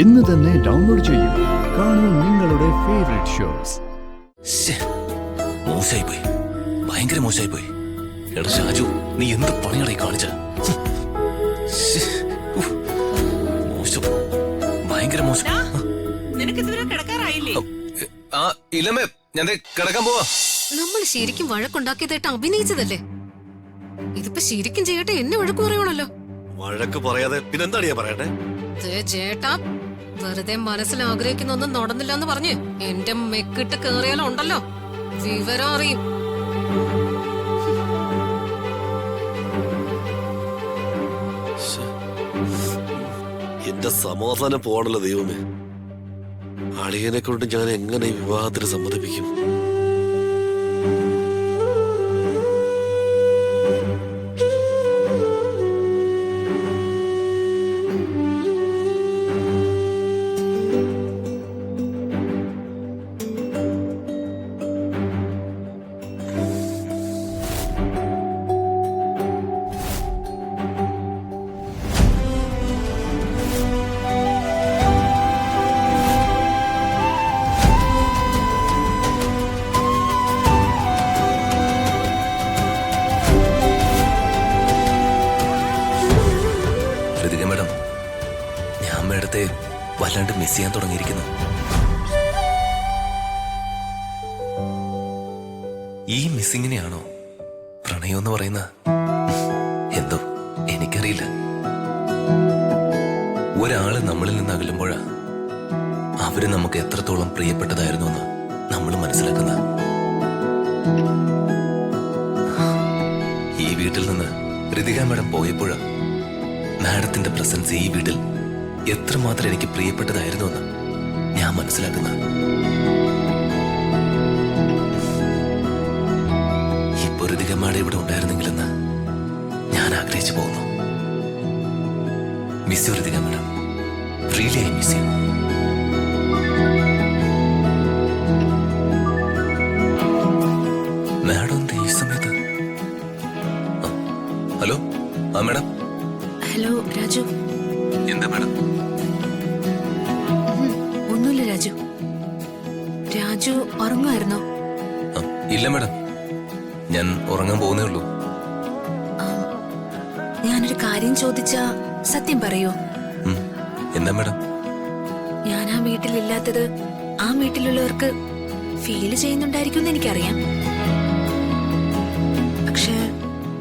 ഇന്ന് തന്നെ ഡൗൺലോഡ് ചെയ്യൂ. കാണൂ നിങ്ങളുടെ ഫേവറേറ്റ് ഷോസ്. മോശമായി പോയി, ഭയങ്കര മോശമായി പോയി. എടാ ഷാജു, നീ എന്ത് പണിയാടായി കാണിച്ച? മോശം, ഭയങ്കര മോശം. ഇല്ലമ്മേ, ഞാൻ കിടക്കാൻ പോവാ. നമ്മൾ ശരിക്കും വഴക്കുണ്ടാക്കിയതായിട്ട് അഭിനയിച്ചതല്ലേ? ഇതിപ്പോ ശരിക്കും ചെയ്യട്ടെ, എന്നെ വഴക്ക് പറയണല്ലോ. വഴക്ക് പറയാതെ പിന്നെന്താണ് ഞാൻ പറയട്ടെ? ചേട്ടാ, വെറുതെ മനസ്സിൽ ആഗ്രഹിക്കുന്നൊന്നും നടന്നില്ല എന്ന് പറഞ്ഞ് എന്റെ മെക്കിട്ട് കേറിയാലും ഉണ്ടല്ലോ, വിവരം അറിയും. എന്റെ സമാധാനം പോവാണല്ലോ ദൈവമേ. അളിയനെ കൊണ്ട് ഞാൻ എങ്ങനെ ഈ വിവാഹത്തിന് സമ്മതിപ്പിക്കും? വല്ലാണ്ട് മിസ് ചെയ്യാൻ തുടങ്ങിയിരിക്കുന്നു. ഈ മിസ്സിങ്ങിനെയാണോ പ്രണയം എന്ന് പറയുന്ന? എന്തോ എനിക്കറിയില്ല. ഒരാള് നമ്മളിൽ നിന്ന് അകലുമ്പോഴാ അവര് നമുക്ക് എത്രത്തോളം പ്രിയപ്പെട്ടതായിരുന്നു എന്ന് നമ്മൾ മനസ്സിലാക്കുന്ന. ഈ വീട്ടിൽ നിന്ന് ഋതിക മാഡം പോയപ്പോഴാ മാഡത്തിന്റെ പ്രസൻസ് ഈ വീട്ടിൽ എത്രമാത്രം എനിക്ക് പ്രിയപ്പെട്ടതായിരുന്നു എന്ന് ഞാൻ മനസ്സിലാക്കുന്ന. ഇപ്പൊ ഋതിക മാഡം ഇവിടെ ഉണ്ടായിരുന്നെങ്കിലെന്ന് ഞാൻ ആഗ്രഹിച്ചു പോകുന്നു. Miss you Ritika madam, really I miss you. Madam എന്താ ഈ സമയത്ത്? ഹലോ, ആ മാഡം. ഹലോ രാജു. എന്താ മാഡം? ഒന്നുമില്ല രാജു. രാജു ഉറങ്ങുമായിരുന്നോ? ഇല്ല മാഡം, ഞാൻ ഉറങ്ങാൻ പോകുന്നേ ഉള്ളൂ. ഞാനൊരു കാര്യം ചോദിച്ചാ സത്യം പറയോ? എന്താ മാഡം? ഞാൻ ആ വീട്ടിലില്ലാത്തത് ആ വീട്ടിലുള്ളവർക്ക് ഫീല് ചെയ്യുന്നുണ്ടായിരിക്കും എനിക്കറിയാം. പക്ഷെ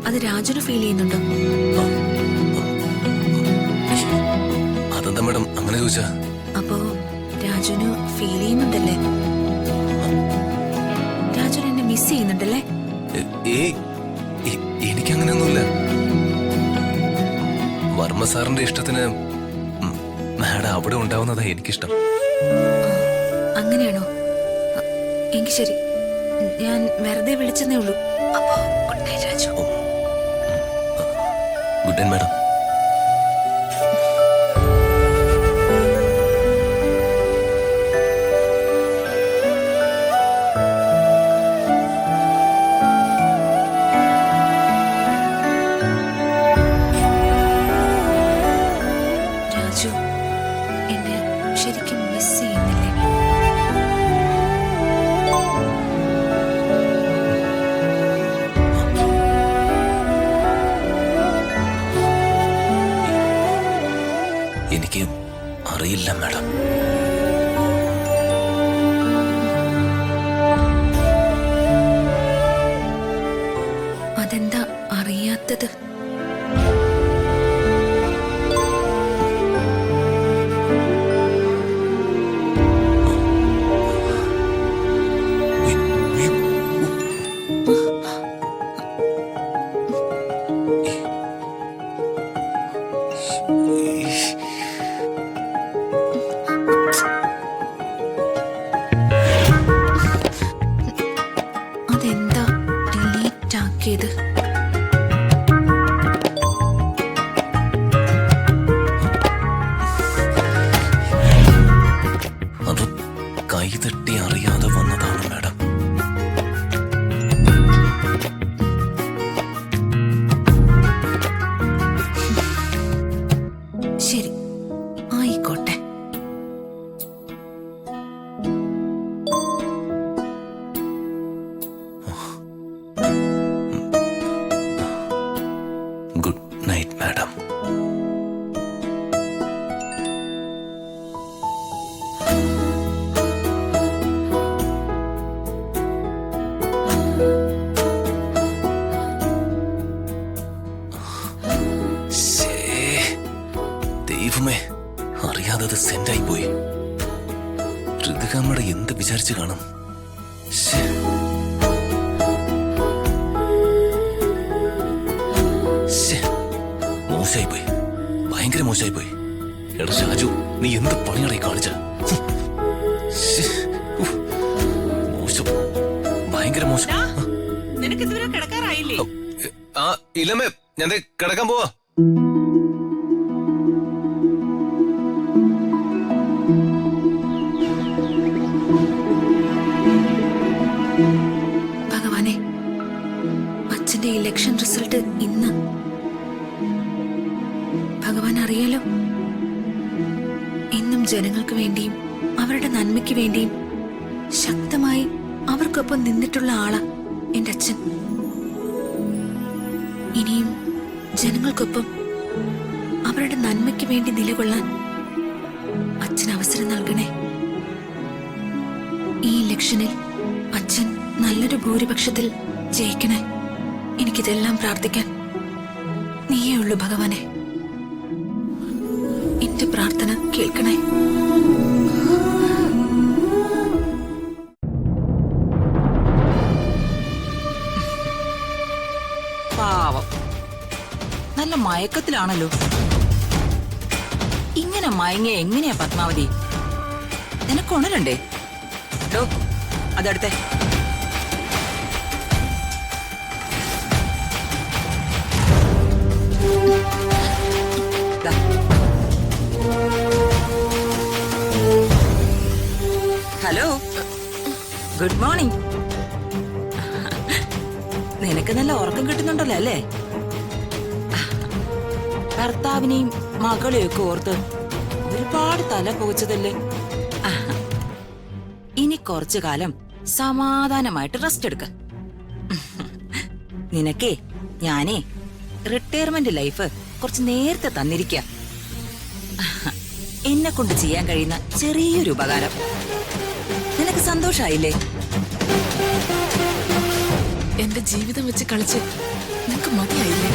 അത് രാജുന് ഫീൽ ചെയ്യുന്നുണ്ടോ? അതെന്താ മാഡം അങ്ങനെ ചോദിച്ചാ? അപ്പോ രാജുന് ഫീൽ ചെയ്യുന്നുണ്ടല്ലേ? രാജുന് എന്നെ മിസ് ചെയ്യുന്നുണ്ടല്ലേ? എനിക്കങ്ങനെയൊന്നുമില്ല. വർമ്മ സാറിന്റെ ഇഷ്ടത്തിന് മാഡം അവിടെ ഉണ്ടാവുന്നതാ എനിക്കിഷ്ടം. അങ്ങനെയാണോ? എങ്കിൽ ശരി, ഞാൻ വെറുതെ വിളിച്ചെന്നേ ഉള്ളൂ. അപ്പോ good night Raju. Good night madam. എന്നെ ശരിക്കും മിസ് ചെയ്യുന്നില്ലേ? എനിക്ക് അറിയില്ല മാഡം. അതെന്താ അറിയാത്തത്? അതെന്താ ഡിലീറ്റ് ആക്കിയത്? അത് കൈതട്ടി അറിയാതെ വന്നതാണ് മാഡം. ശരി, ആയിക്കോട്ടെ. അറിയാതെ അത് സെൻഡായി പോയി. ഋതുകാമ്മയുടെ എന്ത് വിചാരിച്ചു കാണും? ശ്ശേ. ശ്ശേ. മോശമായി പോയി, ഭയങ്കര മോശമായി പോയി. എടാ ഷാജു, നീ എന്ത് പണിയാണീ കാണിച്ച? മോശം, ഭയങ്കര മോശം. നിനക്ക് ഇതുവരെ കിടക്കാറായില്ലേ? ആ ഇല്ലമ്മേ, ഞാൻ ദേ കിടക്കാൻ പോവാ. ഭഗവാനെ, അച്ഛന്റെ ഇലക്ഷൻ റിസൾട്ട് ഇന്ന്. ഭഗവാൻ അറിയാലോ, എന്നും ജനങ്ങൾക്ക് വേണ്ടിയും അവരുടെ നന്മയ്ക്ക് വേണ്ടിയും ശക്തമായി അവർക്കൊപ്പം നിന്നിട്ടുള്ള ആളാ എന്റെ അച്ഛൻ. ഇനിയും ജനങ്ങൾക്കൊപ്പം അവരുടെ നന്മയ്ക്ക് വേണ്ടി നിലകൊള്ളാൻ അച്ഛൻ അവസരം നൽകണേ. ഈ ഇലക്ഷനിൽ അച്ഛൻ നല്ലൊരു ഭൂരിപക്ഷത്തിൽ ജയിക്കണേ. എനിക്കിതെല്ലാം പ്രാർത്ഥിക്കാൻ നീയേ ഉള്ളൂ ഭഗവാനെ. എന്റെ പ്രാർത്ഥന കേൾക്കണേ. പാവം, നല്ല മയക്കത്തിലാണല്ലോ. ഇങ്ങനെ മയങ്ങിയ എങ്ങനെയാ പത്മാവതി? നിനക്കുണരണ്ടേ? ഡോ, അതടുത്തെ. ദാ. Hello, good morning. നിനക്ക് നല്ല ഉറക്കം കിട്ടുന്നുണ്ടല്ലോ അല്ലേ? ഭർത്താവിനെയും മകളെയും ഒക്കെ ഓർത്ത് ഒരുപാട് തല പോച്ചതല്ലേ? ഇനി കുറച്ചു കാലം സമാധാനമായിട്ട് റെസ്റ്റ് എടുക്ക. നിനക്കേ ഞാനേ റിട്ടയർമെന്റ് ലൈഫ് കുറച്ച് നേരത്തെ തന്നിരിക്ക. എന്നെ കൊണ്ട് ചെയ്യാൻ കഴിയുന്ന ചെറിയൊരു ഉപകാരം. നിനക്ക് സന്തോഷായില്ലേ? എന്റെ ജീവിതം വെച്ച് കളിച്ച് നിനക്ക് മതിയായില്ലേ?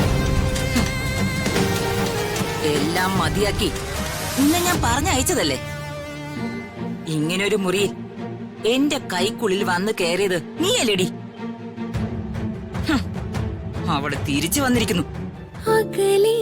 എല്ലാം മതിയാക്കി ഇന്ന് ഞാൻ പറഞ്ഞയച്ചതല്ലേ. ഇങ്ങനൊരു മുറിയിൽ എന്റെ കൈക്കുള്ളിൽ വന്ന് കയറിയത് നീയല്ലേടി? അവള് തിരിച്ചു വന്നിരിക്കുന്നു. അകലെ